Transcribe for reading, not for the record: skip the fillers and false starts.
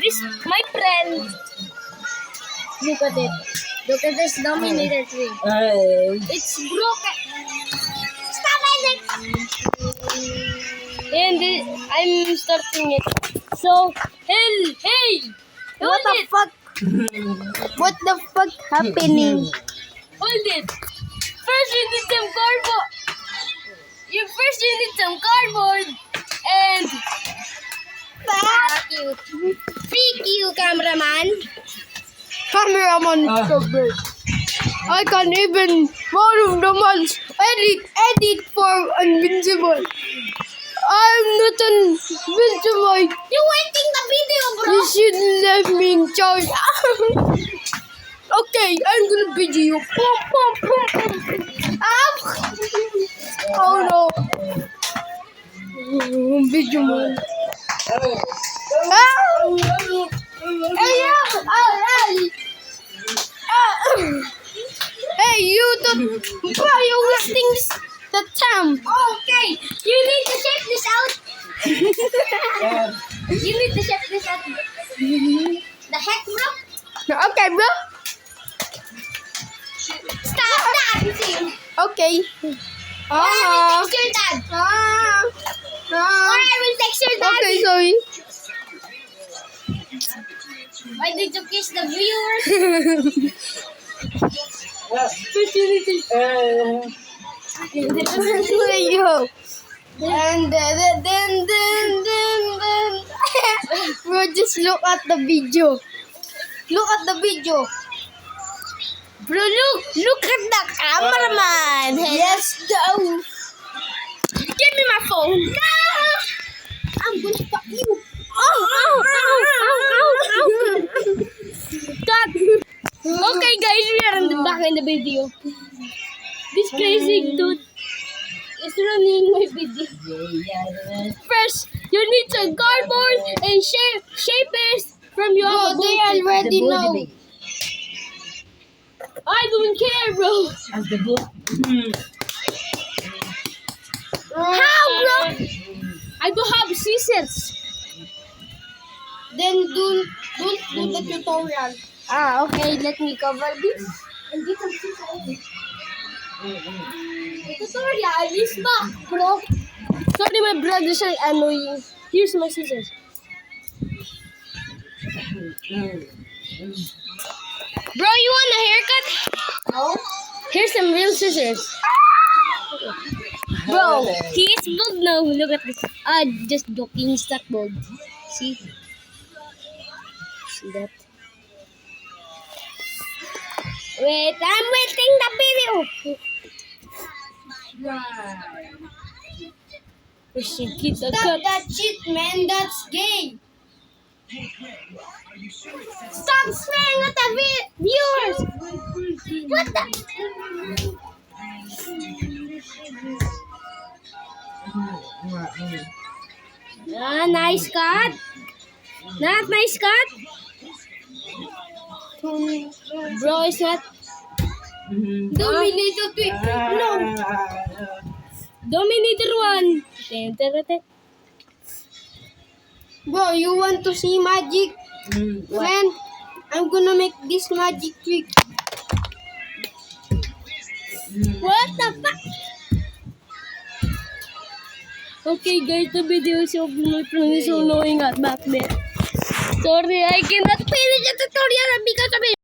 This, my friend. Look at it. Look at this dominator tree. It's broken. Stop it! And I'm starting it. So, hey! What the fuck? What the fuck happening? Hold it. First, you need some cardboard. First, you need some cardboard. And... Fuck you. Freak you, cameraman. Cameraman covered. I can even one of the months edit for Invincible. I'm not invincible. You're waiting the video, bro. You should let me in charge. Okay, I'm gonna video you. Ow! Oh no. Video man. Hey, you don't. Why you wasting the time? Okay, you need to check this out. You need to check this out. The heck, bro? Okay, bro. Stop dancing. Okay. Or I will text your dad. Or I will text your dad. Okay, sorry. Why did you kiss the viewers? First you need to... And then bro, just look at the video. Look at the video. Bro, look at the cameraman. Yes, go. Give me my phone. No! I'm gonna fuck you. Ow. Cut. Okay, guys, we are back in the video. This crazy dude is running my video. First, you need some cardboard and shapers from your Bro, they already know. I don't care, bro. As the book. How, bro? I don't have scissors. Then don't do the tutorial. Okay, let me cover this. And get some scissors. The tutorial is back, bro. Sorry, my brothers are annoying. Here's my scissors. Bro, you want a haircut? No? Here's some real scissors. Bro, he is bald now. Look at this. Just joking, he's not bald. See? See that? Wait, I'm waiting the video. Stop that shit, man. That's gay. Stop swearing at the viewers. What the? Nice cut. Not nice cut. Bro, it's not. Dominator 3. No. Dominator 1. Bro, you want to see magic? Man, I'm gonna make this magic trick. What the fuck? Okay guys, the video is over. My friend is so annoying at back there. Sorry, I cannot finish it